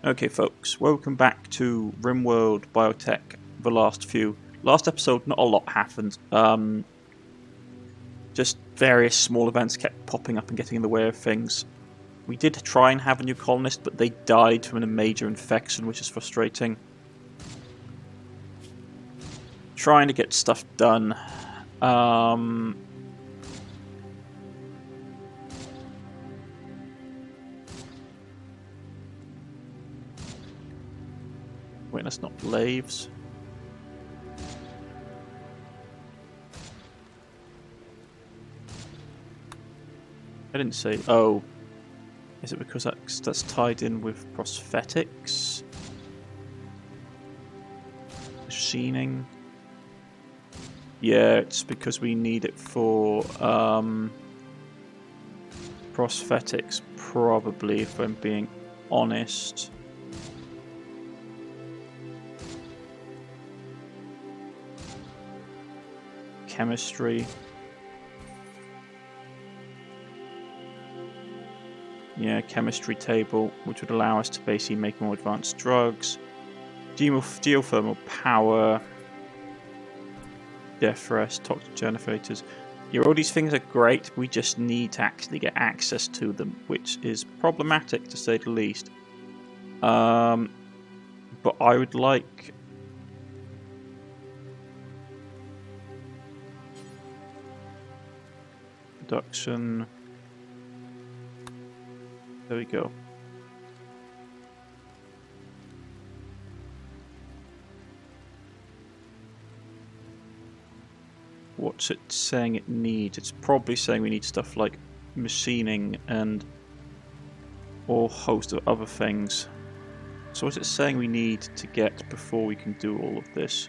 Okay folks, welcome back to Rimworld Biotech, the last episode. Not a lot happened, just various small events kept popping up and getting in the way of things. We did try and have a new colonist, but they died from a major infection, which is frustrating. Trying to get stuff done. Wait, that's not Laves. I didn't say. Oh, is it because that's tied in with prosthetics? Machining. Yeah, it's because we need it for prosthetics, probably, if I'm being honest. Chemistry. Yeah, chemistry table, which would allow us to basically make more advanced drugs. Geothermal power. Death rest, toxic generators. Yeah, all these things are great. We just need to actually get access to them, which is problematic to say the least. But I would like... Production. There we go. What's it saying it needs? It's probably saying we need stuff like machining and or a host of other things. So what's it saying we need to get before we can do all of this?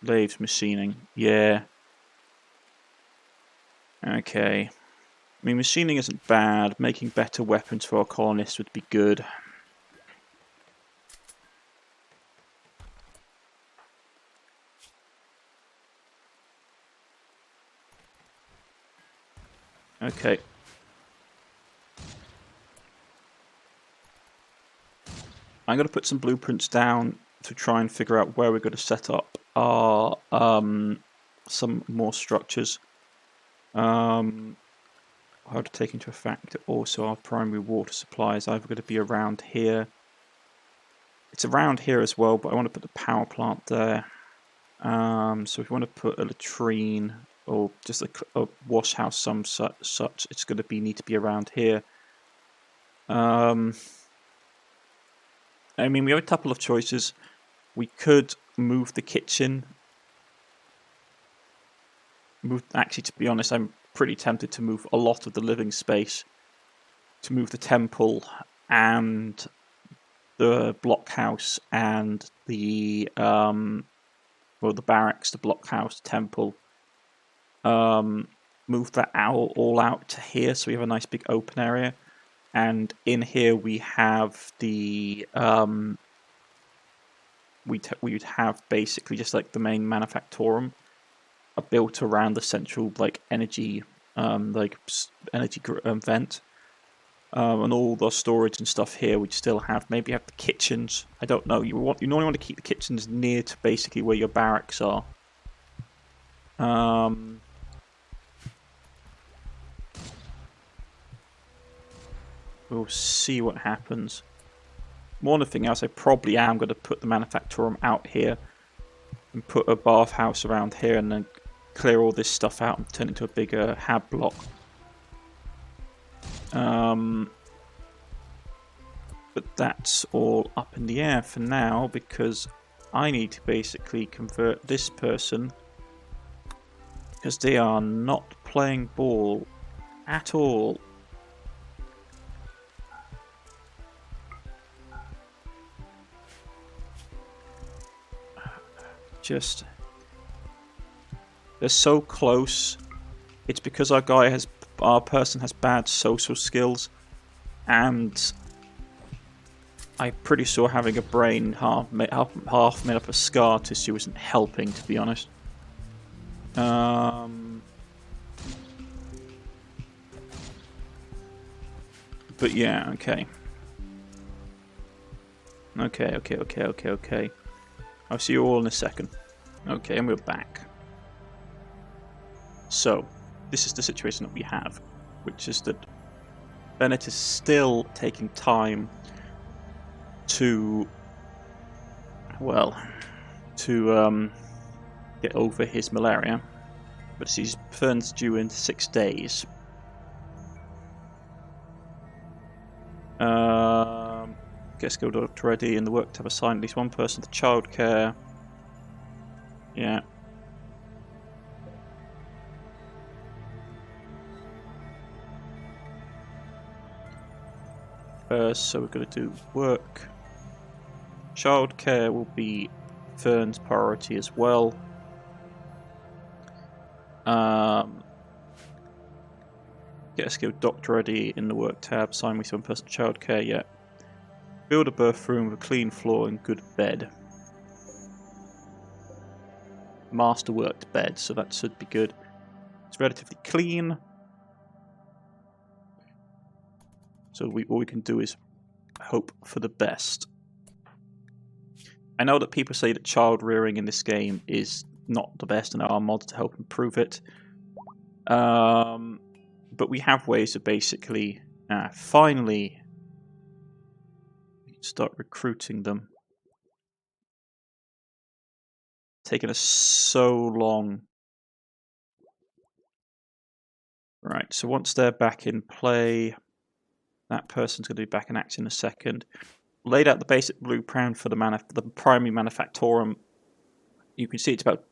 Lathes machining, yeah. Okay. I mean, machining isn't bad. Making better weapons for our colonists would be good. Okay. I'm going to put some blueprints down to try and figure out where we're going to set up our some more structures. I have to take into effect that also our primary water supply is either going to be around here. It's around here as well, but I want to put the power plant there. So if you want to put a latrine or just a wash house, some such, it's going to need to be around here. I mean, we have a couple of choices. We could move the kitchen. Actually, to be honest, I'm pretty tempted to move a lot of the living space. To move the temple and the blockhouse and the the barracks, the blockhouse, temple. Move that all out to here, so we have a nice big open area. And in here we have the we would have basically just like the main manufactorum built around the central energy vent, and all the storage and stuff here. We'd still have maybe have the kitchens. I don't know. You normally want to keep the kitchens near to basically where your barracks are. We'll see what happens. One thing else, I probably am going to put the manufactorum out here and put a bathhouse around here and then clear all this stuff out and turn it into a bigger hab block. But that's all up in the air for now because I need to basically convert this person because they are not playing ball at all. They're so close. It's because our person has bad social skills, and I'm pretty sure having a brain half made up of scar tissue isn't helping, to be honest. But yeah, okay. Okay. I'll see you all in a second. Okay, and we're back. So, this is the situation that we have, which is that Bennett is still taking time to, get over his malaria, but his Fern's due in 6 days. Get skill doctor ready in the work to have assigned at least one person to childcare. Yeah. So we're going to do work. Childcare will be Fern's priority as well. Get a skilled doctor ready in the work tab. Assign me some person childcare. Yeah. Build a birth room with a clean floor and good bed. Master worked bed, so that should be good. It's relatively clean. So all we can do is hope for the best. I know that people say that child rearing in this game is not the best, and there are mods to help improve it. But we have ways of basically finally start recruiting them. Taken us so long. Right, so once they're back in play, that person's going to be back in action in a second. Laid out the basic blueprint for the primary manufactorum. You can see it's about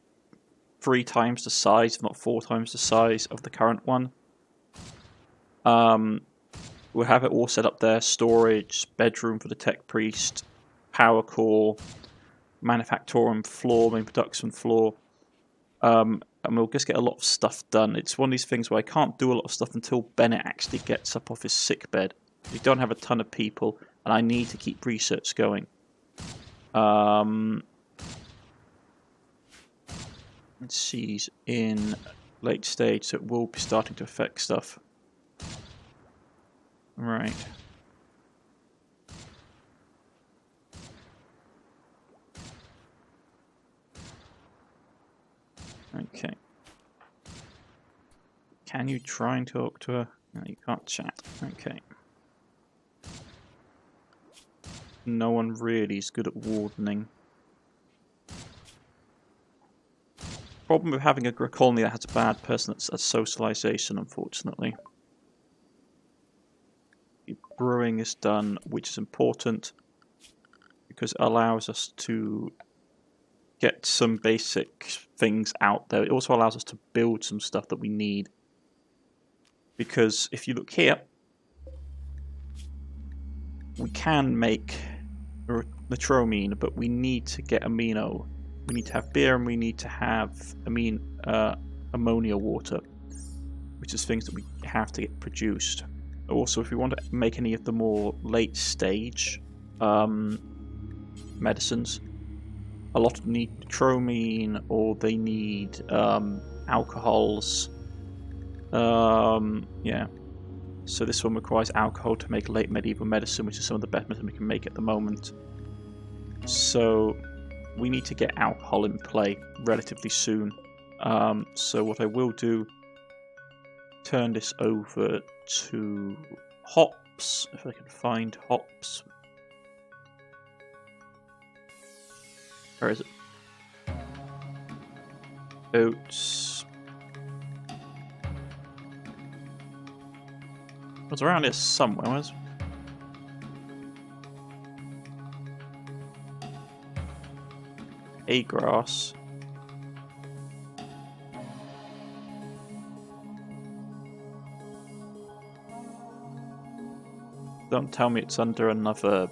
3 times the size, if not 4 times the size of the current one. We'll have it all set up there: storage, bedroom for the tech priest, power core, manufactorum floor, main production floor. And we'll just get a lot of stuff done. It's one of these things where I can't do a lot of stuff until Bennett actually gets up off his sick bed. We don't have a ton of people, and I need to keep research going. Let's see, he's in late stage, so it will be starting to affect stuff. Right. Okay. Can you try and talk to her? No, you can't chat. Okay. No one really is good at wardening. Problem with having a colony that has a bad person that's at socialization, unfortunately. Brewing is done, which is important because it allows us to get some basic things out there. It also allows us to build some stuff that we need. Because if you look here, we can make nitromine, but we need to get amino. We need to have beer, and we need to have ammonia water, which is things that we have to get produced. Also, if we want to make any of the more late stage medicines, a lot of them need nitromine, or they need alcohols. Yeah. So this one requires alcohol to make late medieval medicine, which is some of the best medicine we can make at the moment. So we need to get alcohol in play relatively soon. So what I will do, turn this over to hops, if I can find hops. Where is it? Oats. It was around here somewhere, was it? A grass. Don't tell me it's under another...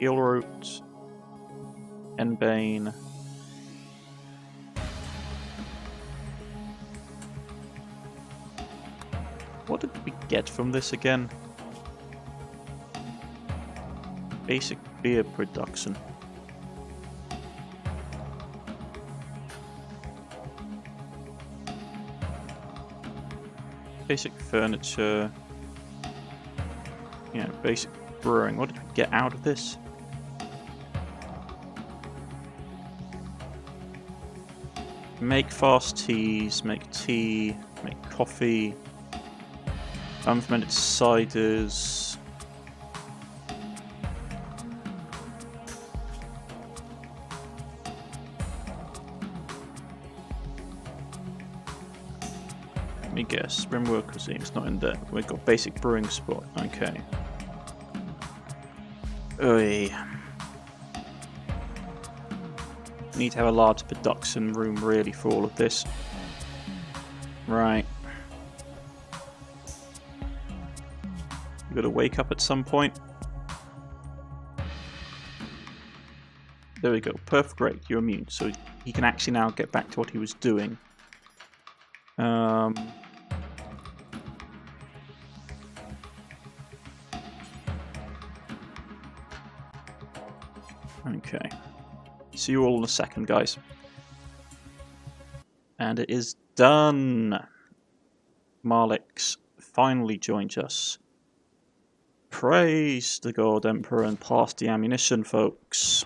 Eelroot. Enbane. What did we get from this again? Basic beer production. Basic furniture. Yeah, basic brewing. What did we get out of this? Make fast teas, make tea, make coffee, unfermented ciders. Let me guess, Rimworld cuisine's not in there. We've got basic brewing spot, okay. Oi. Need to have a large production room really for all of this. Right. You've got to wake up at some point. There we go. Perfect. Great. You're immune. So he can actually now get back to what he was doing. Okay. See you all in a second, guys. And it is done. Marlix finally joins us. Praise the God Emperor and pass the ammunition, folks.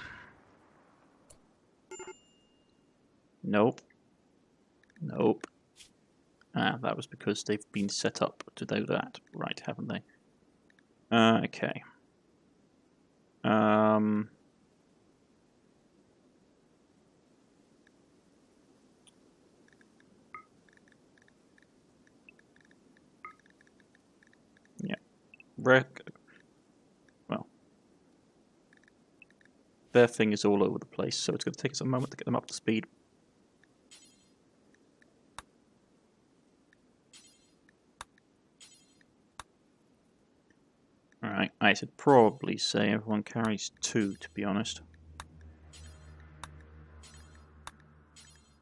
Nope. Nope. Ah, that was because they've been set up to do that. Right, haven't they? Okay. Yeah. Well. Their thing is all over the place, so it's going to take us a moment to get them up to speed. Alright, I should probably say everyone carries 2, to be honest.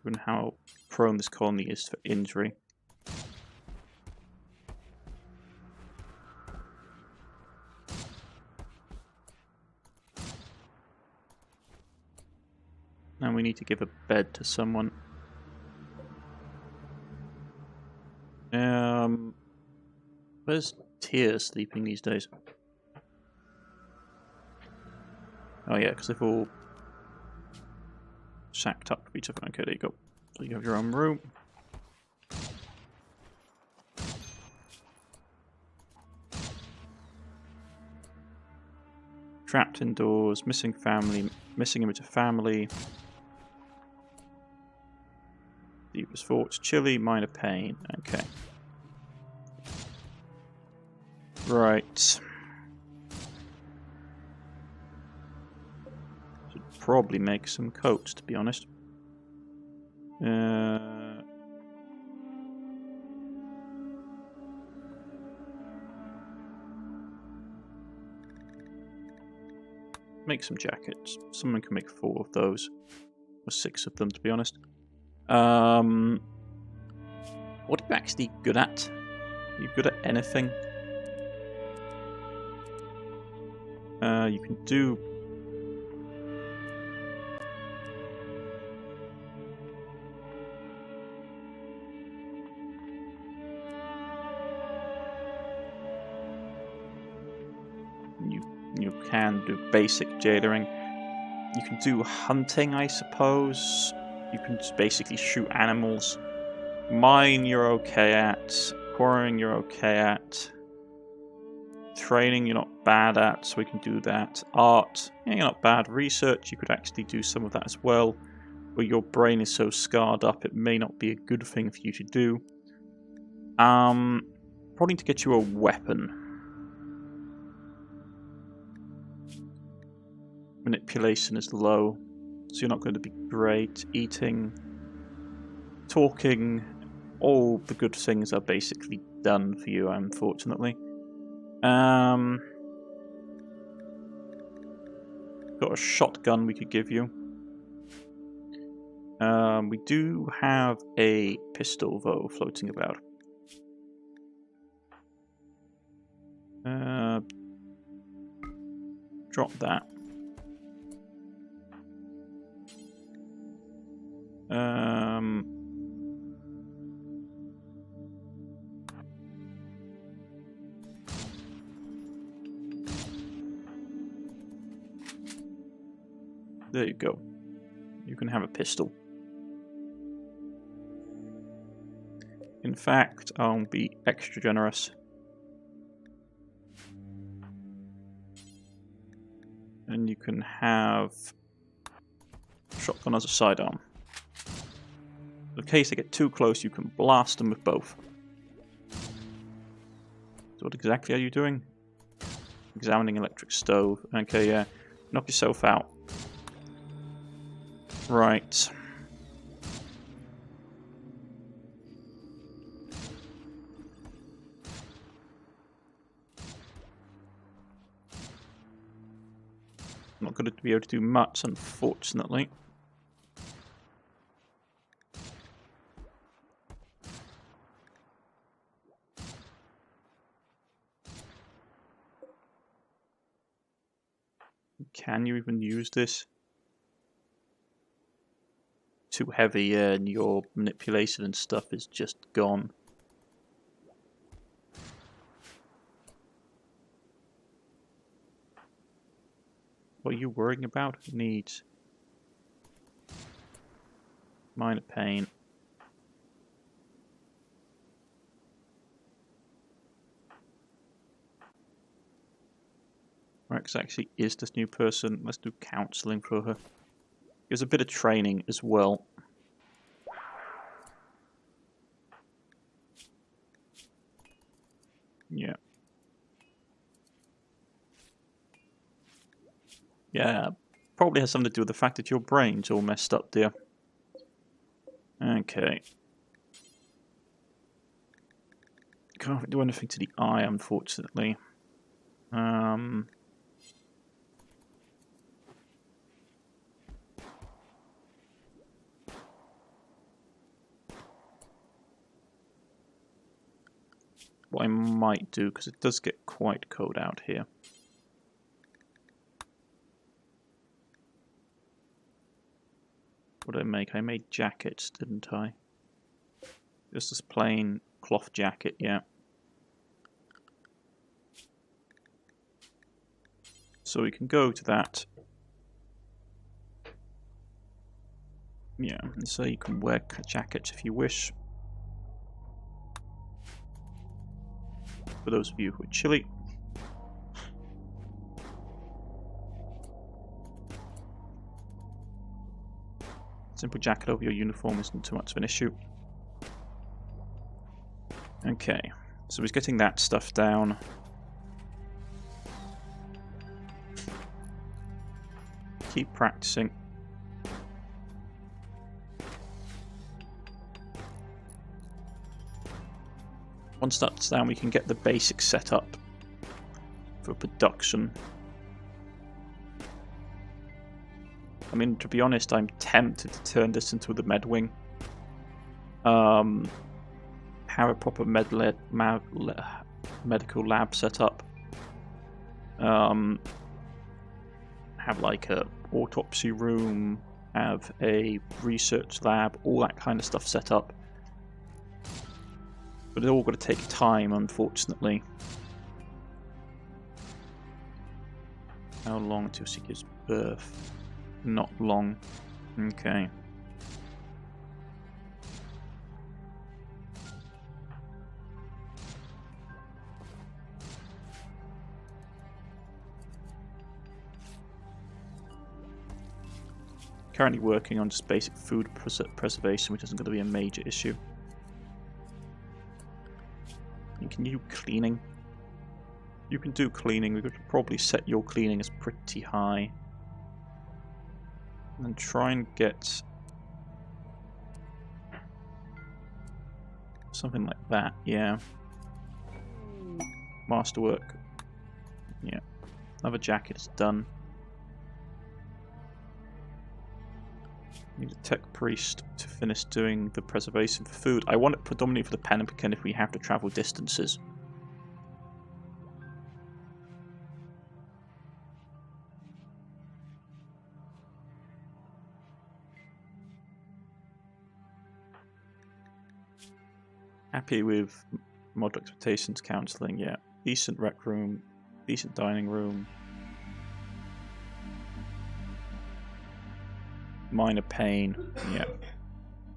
Given how prone this colony is for injury. Now we need to give a bed to someone. Where's Tyr sleeping these days? Oh yeah, because they've all shacked up with each other. Okay, there you go. So you have your own room. Trapped indoors, missing family, missing image of family. Deepest thoughts, chilly, minor pain. Okay. Right. Should probably make some coats, to be honest. Make some jackets. Someone can make 4 of those. Or 6 of them, to be honest. What are you actually good at? Are you good at anything? You can do... You can do basic jailering. You can do hunting, I suppose. You can just basically shoot animals. Mine you're okay at. Quarrying you're okay at. Training you're not bad at, so we can do that. Art, yeah, you're not bad. Research, you could actually do some of that as well. But your brain is so scarred up, it may not be a good thing for you to do. Probably need to get you a weapon. Manipulation is low, so you're not going to be great. Eating, talking, all the good things are basically done for you, unfortunately. Got a shotgun we could give you. We do have a pistol, though, floating about. drop that. There you go. You can have a pistol. In fact, I'll be extra generous. And you can have shotgun as a sidearm. In case they get too close, you can blast them with both. So what exactly are you doing? Examining electric stove. Okay, yeah. Knock yourself out. Right. I'm not going to be able to do much, unfortunately. Can you even use this? Too heavy, and your manipulation and stuff is just gone. What are you worrying about? Needs. Minor pain. Rex actually is this new person. Let's do counselling for her. There's a bit of training as well. Yeah. Yeah, probably has something to do with the fact that your brain's all messed up, dear. Okay. Can't do anything to the eye, unfortunately. What I might do, because it does get quite cold out here. What did I make? I made jackets, didn't I? Just this plain cloth jacket, yeah. So we can go to that. Yeah, and so you can wear jackets if you wish. For those of you who are chilly. Simple jacket over your uniform isn't too much of an issue. Okay, so he's getting that stuff down. Keep practicing. Once that's down, we can get the basics set up for production. I mean, to be honest, I'm tempted to turn this into the med wing. Have a proper medical lab set up. Have like a autopsy room, have a research lab, all that kind of stuff set up. But it's all got to take time, unfortunately. How long to seek his birth? Not long. Okay. Currently working on just basic food preservation, which isn't going to be a major issue. And can you do cleaning? You can do cleaning. We could probably set your cleaning as pretty high. And try and get something like that, yeah. Masterwork. Yeah. Another jacket is done. Need a tech priest to finish doing the preservation for food. I want it predominantly for the Pemmican if we have to travel distances. Happy with model expectations counselling, yeah. Decent rec room, decent dining room. Minor pain, yeah.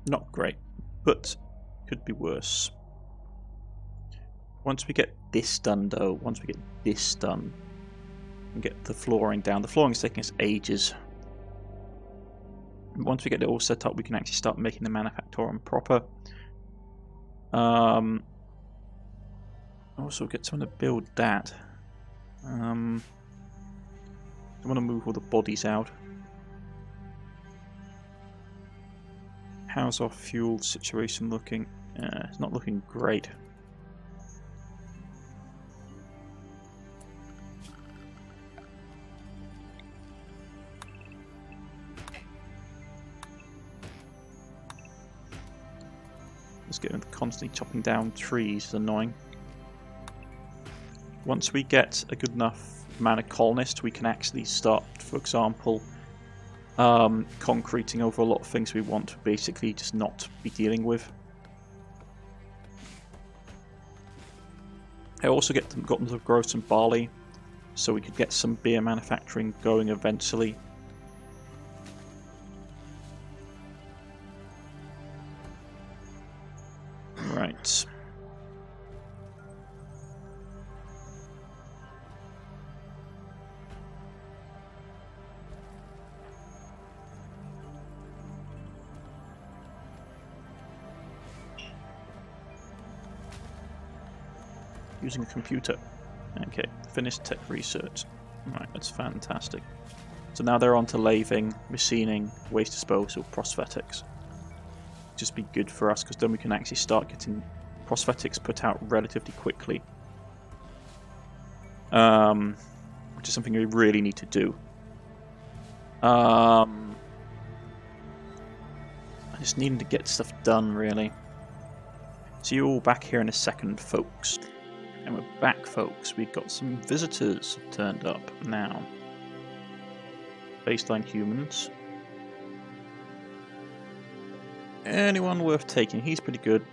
Not great, but could be worse. Once we get this done though, and get the flooring down. The flooring is taking us ages. Once we get it all set up, we can actually start making the manufactorum proper. Also get someone to build that. I want to move all the bodies out. How's our fuel situation looking? It's not looking great. Just getting constantly chopping down trees is annoying. Once we get a good enough amount of colonists, we can actually start, for example, concreting over a lot of things we want to basically just not be dealing with. I also got them to grow some barley, so we could get some beer manufacturing going eventually. Right. Using a computer. Okay, finished tech research. Right, that's fantastic. So now they're on to lathing, machining, waste disposal, prosthetics. Just be good for us, because then we can actually start getting prosthetics put out relatively quickly. Which is something we really need to do. I just needing to get stuff done, really. So you're all back here in a second, folks. And we're back, folks. We've got some visitors turned up now. Baseline humans. Anyone worth taking? He's pretty good.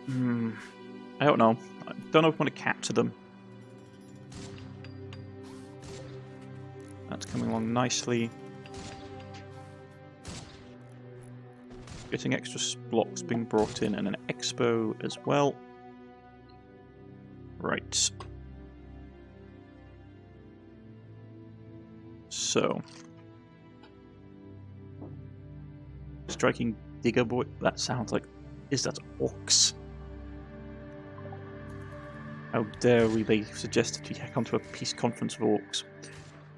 I don't know. I don't know if I want to capture them. That's coming along nicely. Getting extra blocks being brought in and an expo as well. Right. So. Striking digger boy. That sounds like. Is that orcs? How dare we? They suggested we come to a peace conference of orcs.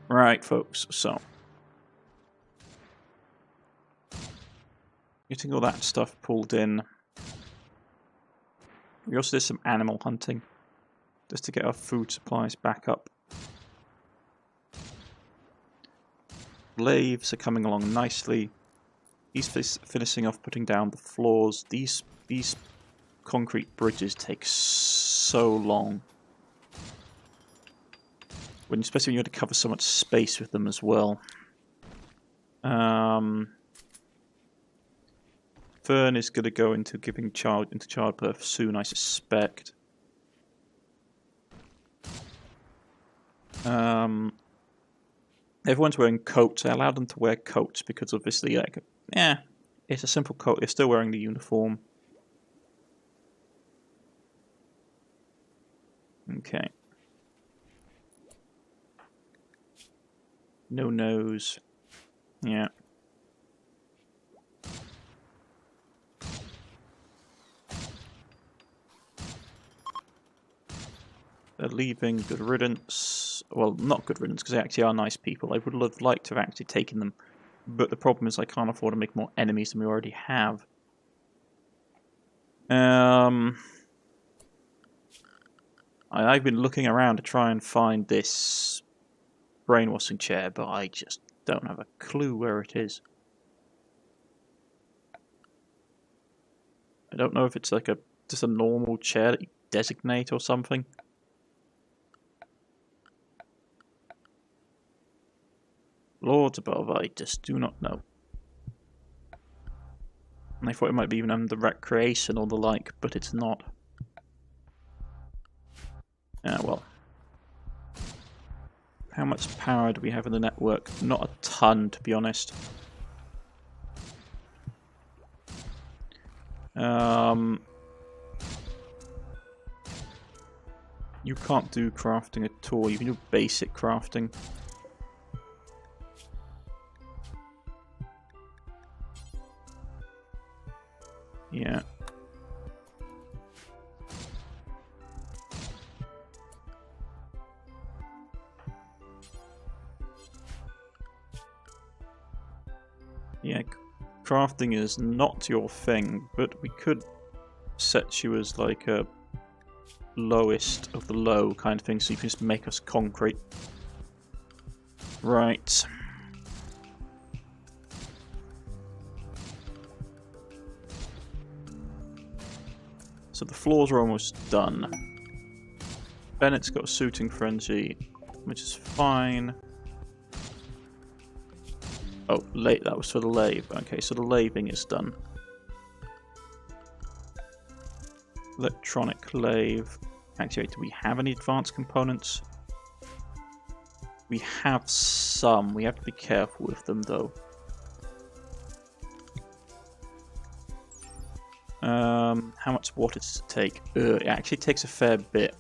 Right, folks. So. Getting all that stuff pulled in. We also did some animal hunting. Just to get our food supplies back up. Lathes are coming along nicely. He's finishing off putting down the floors. These concrete bridges take so long. Especially when you have to cover so much space with them as well. Fern is going to go into giving into childbirth soon, I suspect. Everyone's wearing coats. I allowed them to wear coats because obviously, like, it's a simple coat. They're still wearing the uniform. Okay. No nose. Yeah. They're leaving. Good riddance. Well, not good riddance, because they actually are nice people. I would have liked to have actually taken them. But the problem is I can't afford to make more enemies than we already have. I've been looking around to try and find this brainwashing chair, but I just don't have a clue where it is. I don't know if it's like just a normal chair that you designate or something. Lords above, I just do not know. And I thought it might be even under recreation or the like, but it's not. Well. How much power do we have in the network? Not a ton, to be honest. You can't do crafting at all. You can do basic crafting. Yeah. Yeah, crafting is not your thing, but we could set you as like a lowest of the low kind of thing, so you can just make us concrete. Right. So the floors are almost done. Bennett's got a suiting frenzy, which is fine. Oh, that was for the lathe. Okay, so the lathing is done. Electronic lathe. Actually, do we have any advanced components? We have some. We have to be careful with them, though. How much water does it take? It actually takes a fair bit.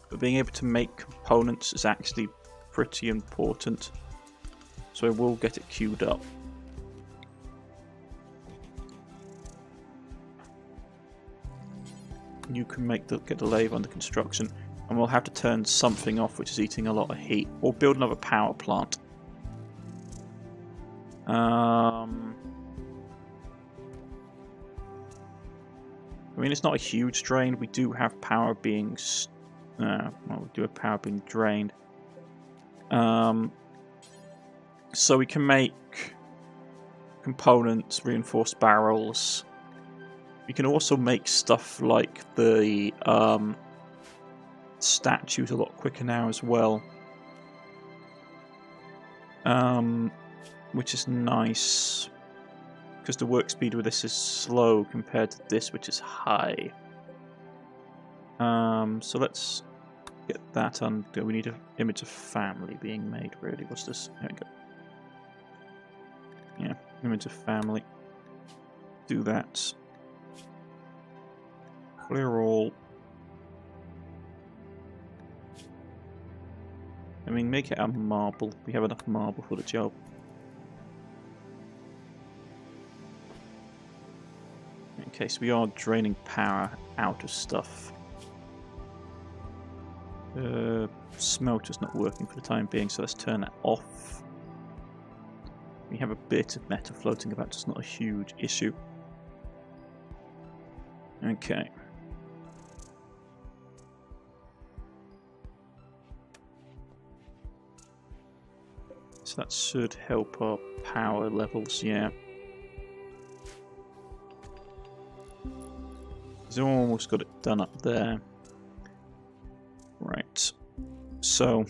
But being able to make components is actually pretty important. So I will get it queued up. You can get the lathe under construction, and we'll have to turn something off which is eating a lot of heat, or build another power plant. I mean, it's not a huge drain. We do have power being well, we do have power being drained. So we can make components, reinforced barrels. We can also make stuff like the statues a lot quicker now as well. Which is nice, because the work speed with this is slow compared to this, which is high. So let's get that under. We need an image of family being made, really. What's this? There we go. Yeah, image of family. Do that. Clear all. I mean, make it a marble. We have enough marble for the job. Okay, so we are draining power out of stuff. Smelter's not working for the time being, so let's turn that off. We have a bit of metal floating about, so it's not a huge issue. Okay. So that should help our power levels, yeah. We've almost got it done up there. Right. So,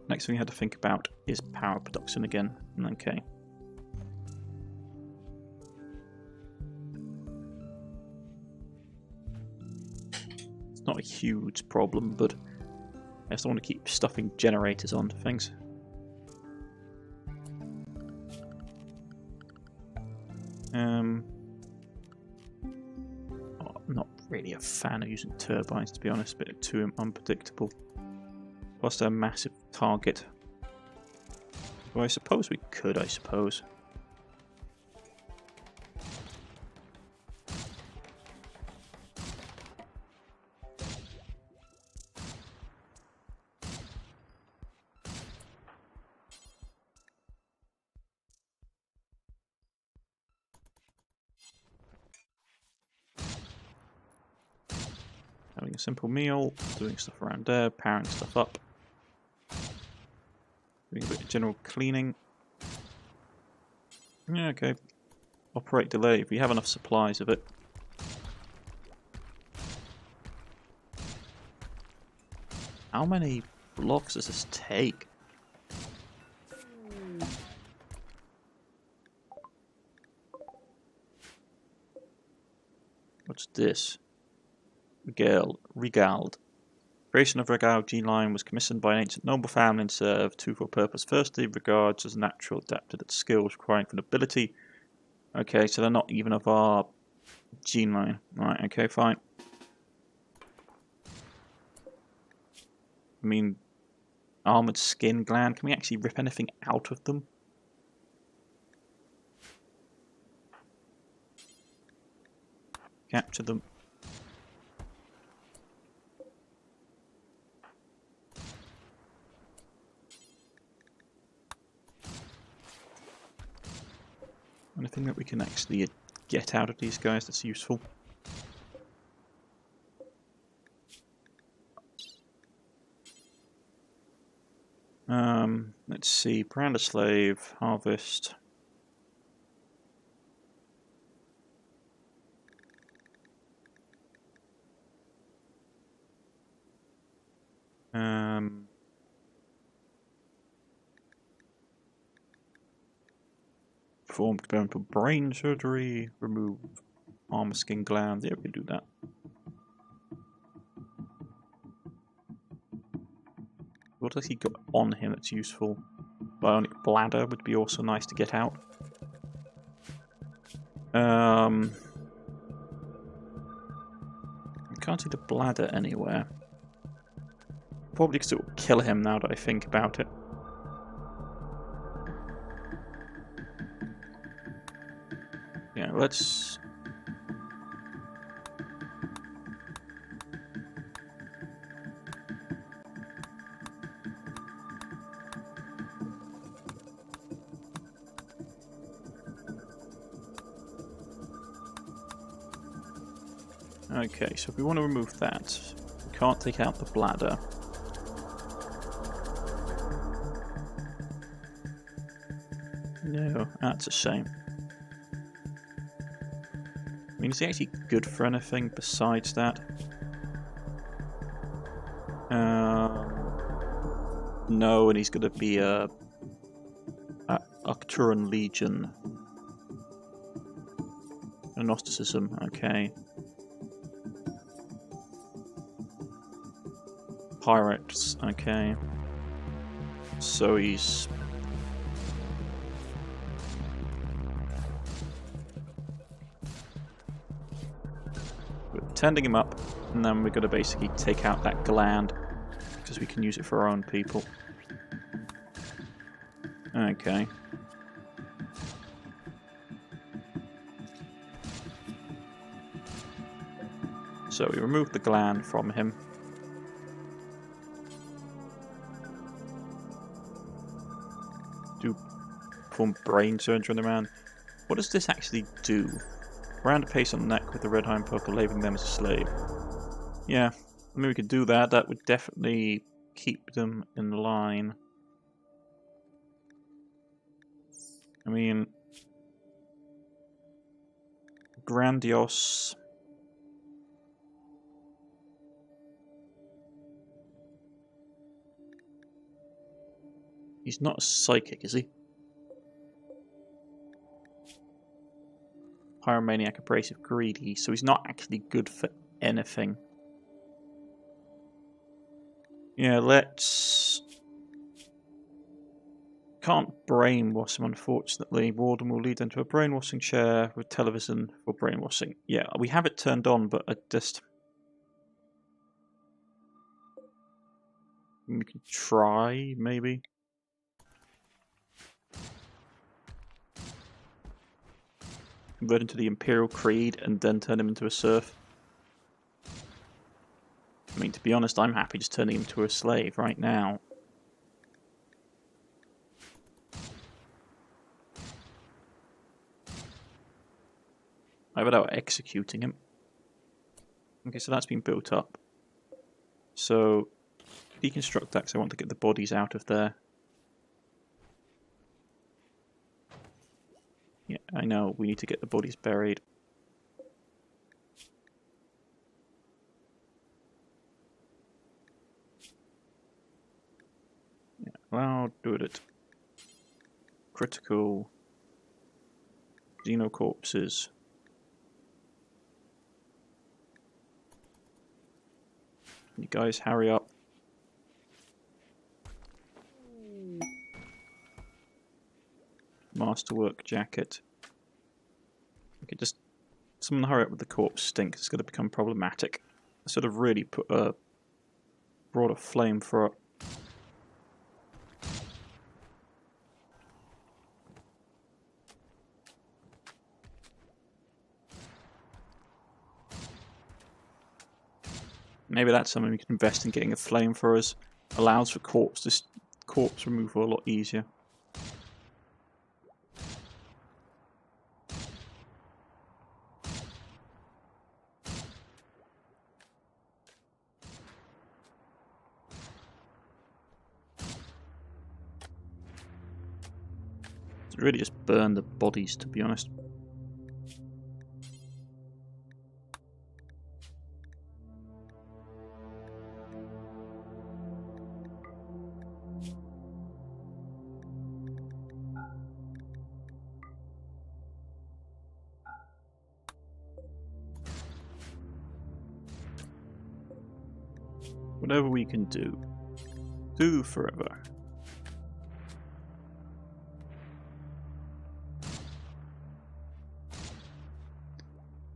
next thing we had to think about is power production again. Okay. It's not a huge problem, but I just want to keep stuffing generators onto things. Not really a fan of using turbines, to be honest, a bit too unpredictable. Plus they're a massive target. Well, I suppose we could, I suppose. Having a simple meal, doing stuff around there, powering stuff up. Doing a bit of general cleaning. Yeah, okay. Operate delay, if we have enough supplies of it. How many blocks does this take? What's this? Regaled. Creation of Regaled G-Line was commissioned by an ancient noble family and served twofold purpose. Firstly, regards as natural adapted at skills requiring for nobility. Okay, so they're not even of our G-Line. Right, okay, fine. I mean, armoured skin gland. Can we actually rip anything out of them? Capture them. Anything that we can actually get out of these guys that's useful? Let's see. Brand a slave. Harvest. Perform experimental brain surgery. Remove armor skin gland. Yeah, we can do that. What has he got on him that's useful? Bionic bladder would be also nice to get out. I can't see the bladder anywhere. Probably because it will kill him now that I think about it. Yeah, let's... Okay, so if we want to remove that, we can't take out the bladder. No, that's a shame. I mean, is he actually good for anything besides that? No, and he's going to be a Arcturan Legion. Gnosticism, okay. Pirates, okay. So he's... We're tending him up, and then we're going to basically take out that gland, because we can use it for our own people. Okay. So we removed the gland from him. Do perform brain surgery on the man. What does this actually do? Round a pace on the neck with the red hind poker, labeling them as a slave. Yeah, I mean we could do that. That would definitely keep them in line. I mean, grandiose. He's not a psychic, is he? Pyromaniac, abrasive, greedy, so he's not actually good for anything. Yeah, let's... Can't brainwash him, unfortunately. Warden will lead them to a brainwashing chair with television for brainwashing. Yeah, we have it turned on, but I just... We can try, maybe. Convert into the Imperial Creed and then turn him into a serf. I mean, to be honest, I'm happy just turning him into a slave right now. Without executing him. Okay, so that's been built up. So, deconstruct that because I want to get the bodies out of there. Yeah, I know, we need to get the bodies buried. Cloud, do it. Critical. Xenocorpses. You guys hurry up. Masterwork jacket. Okay, just someone hurry up with the corpse stink. It's going to become problematic. I should have really brought a flame for it. Maybe that's something we can invest in. Getting a flame for us allows for corpse removal a lot easier. It's really just burn the bodies, to be honest. Whatever we can do forever.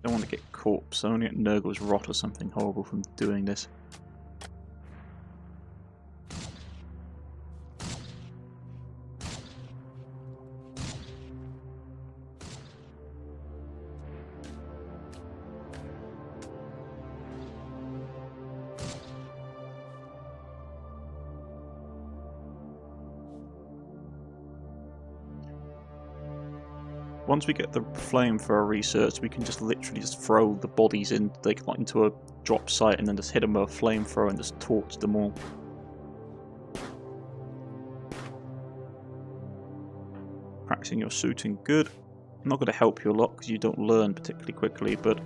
Don't want to get corpse. I don't want to get Nurgle's rot or something horrible from doing this. Once we get the flame for our research, we can just literally just throw the bodies in, into a drop site and then just hit them with a flamethrower and just torch them all. Practicing your shooting, good. I'm not going to help you a lot because you don't learn particularly quickly, but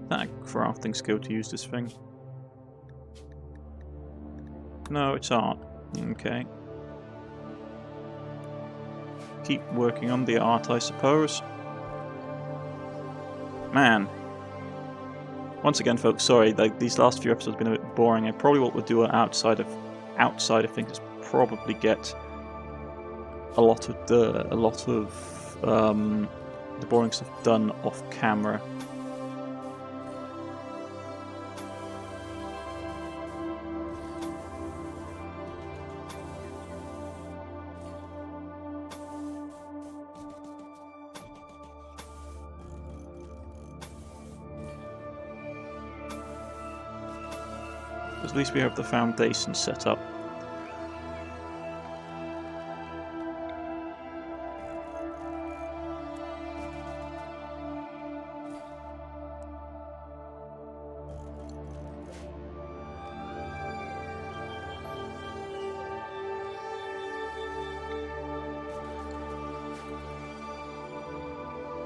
that crafting skill to use this thing. No, it's art. Okay. Keep working on the art, I suppose. Man. Once again, folks, sorry, these last few episodes have been a bit boring. And probably what we'll do outside of things is probably get a lot of the boring stuff done off camera. At least we have the foundation set up.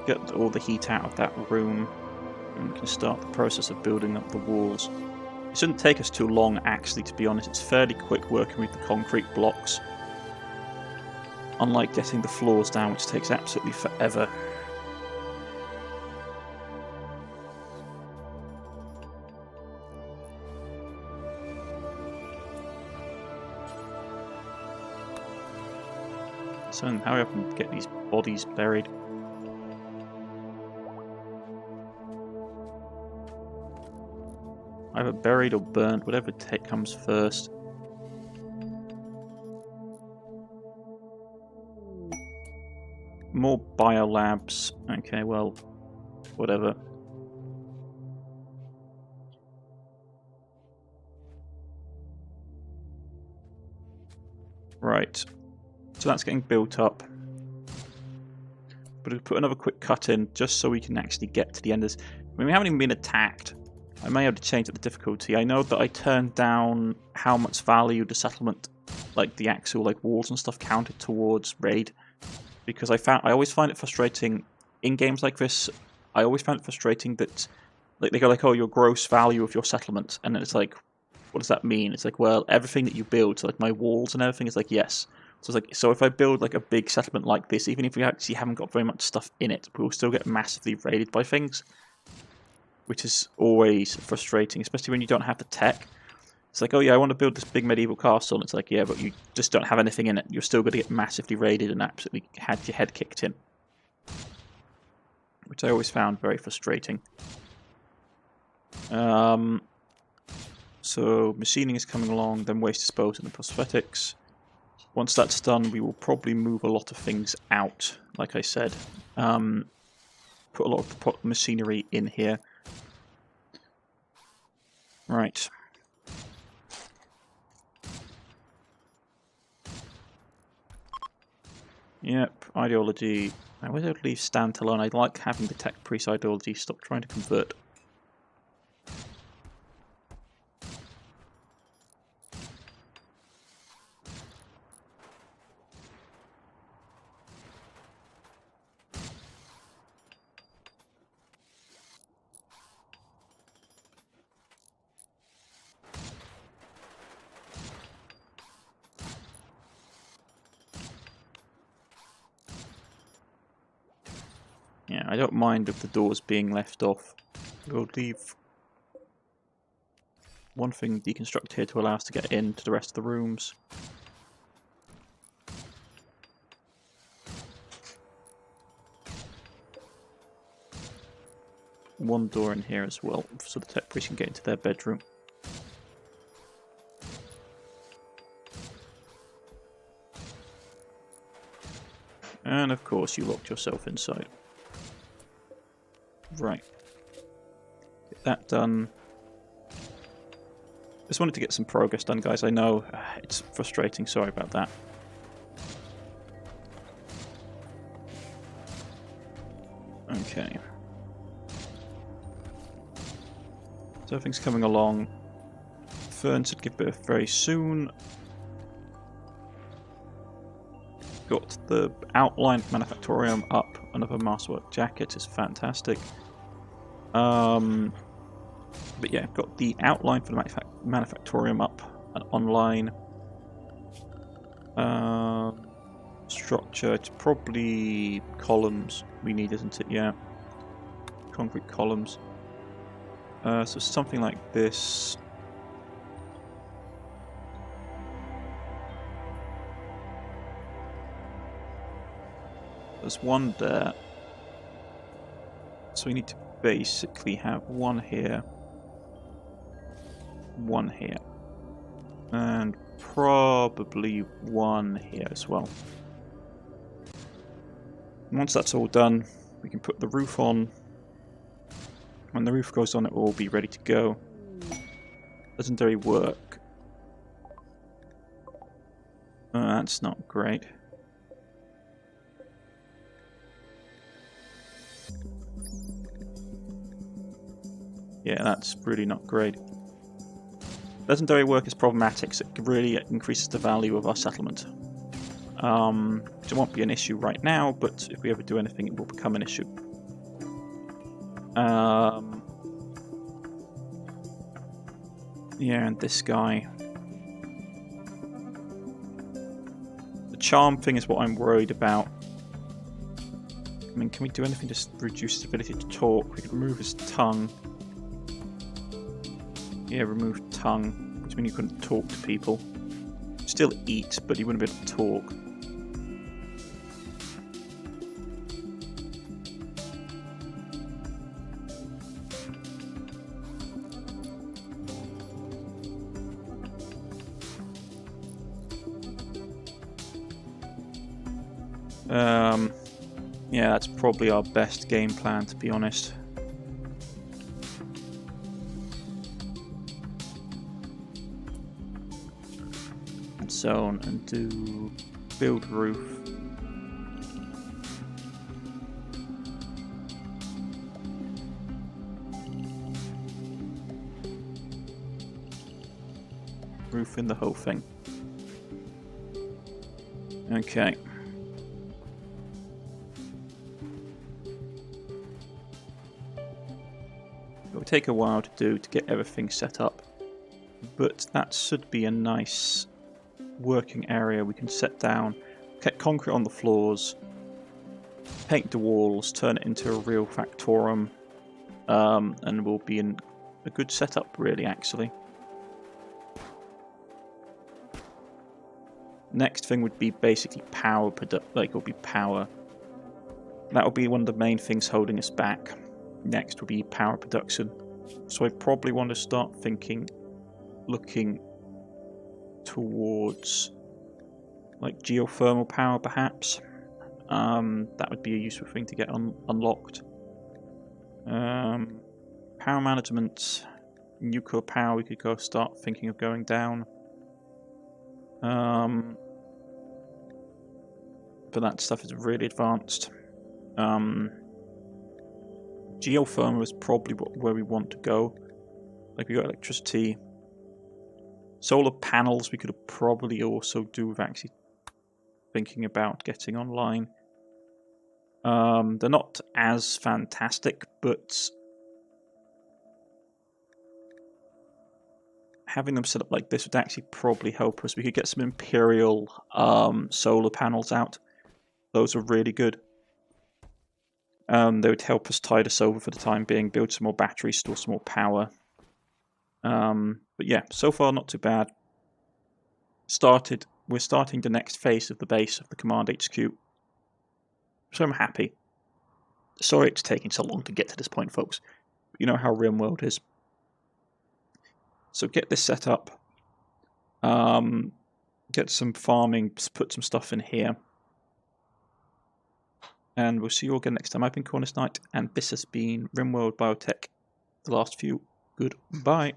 Get all the heat out of that room, and we can start the process of building up the walls. It shouldn't take us too long, actually, to be honest. It's fairly quick working with the concrete blocks. Unlike getting the floors down, which takes absolutely forever. So hurry up and get these bodies buried. Either buried or burnt, whatever comes first. More biolabs. Okay, well, whatever. Right. So that's getting built up. But we'll put another quick cut in just so we can actually get to the end of this. I mean, we haven't even been attacked. I may have to change up the difficulty. I know that I turned down how much value the settlement, like the actual walls and stuff, counted towards raid, because I always find it frustrating in games like this, I always found it frustrating that like they go like, oh, your gross value of your settlement, and then it's like, what does that mean? It's like, well, everything that you build, so like my walls and everything, is like, yes. So it's like, so if I build like a big settlement like this, even if we actually haven't got very much stuff in it, we will still get massively raided by things, which is always frustrating, especially when you don't have the tech. It's like, oh yeah, I want to build this big medieval castle, and it's like, yeah, but you just don't have anything in it. You're still going to get massively raided and absolutely had your head kicked in, which I always found very frustrating. So machining is coming along, then waste disposal and prosthetics. Once that's done, we will probably move a lot of things out, like I said. Put a lot of the machinery in here. Right. Yep, ideology. I would leave standalone. I like having the tech priest ideology. Stop trying to convert. Yeah, I don't mind if the doors being left off. We'll leave one thing deconstructed here to allow us to get into the rest of the rooms. One door in here as well, so the tech priest can get into their bedroom. And of course you locked yourself inside. Right. Get that done. Just wanted to get some progress done, guys. I know it's frustrating. Sorry about that. Okay. So everything's coming along. Fern should give birth very soon. Got the outline manufactorium up. Another masterwork jacket is fantastic. But yeah, I've got the outline for the manufactorium up and online. Structure, it's probably columns we need, isn't it? Yeah. Concrete columns. So something like this. There's one there. So we need to basically have one here. One here. And probably one here as well. And once that's all done, we can put the roof on. When the roof goes on, it will all be ready to go. Legendary work. That's not great. Yeah, that's really not great. Legendary work is problematic, so it really increases the value of our settlement. It won't be an issue right now, but if we ever do anything, it will become an issue. Yeah, and this guy. The charm thing is what I'm worried about. I mean, can we do anything to reduce his ability to talk? We could remove his tongue. Yeah, remove tongue, which means you couldn't talk to people. Still eat, but you wouldn't be able to talk. Yeah, that's probably our best game plan, to be honest. Zone and do build roof. Roof in the whole thing. Okay. will take a while to do to get everything set up, but that should be a nice working area we can set down, get concrete on the floors, paint the walls, turn it into a real factorum, and we'll be in a good setup really actually. Next thing would be basically power it'll be power. That'll be one of the main things holding us back. Next will be power production. So I probably want to start looking towards like geothermal power perhaps. That would be a useful thing to get unlocked. Power management, nuclear power, we could start thinking of going down. But that stuff is really advanced. Geothermal is probably where we want to go. Like we got electricity. Solar panels we could probably also do with actually thinking about getting online. They're not as fantastic, but having them set up like this would actually probably help us. We could get some Imperial solar panels out. Those are really good. They would help us tide us over for the time being, build some more batteries, store some more power. But yeah, so far not too bad. We're starting the next phase of the base of the Command HQ. So I'm happy. Sorry it's taking so long to get to this point, folks. But you know how Rimworld is. So get this set up. Get some farming, put some stuff in here. And we'll see you all again next time. I've been Cornish-Knight, and this has been Rimworld Biotech. The last few. Goodbye.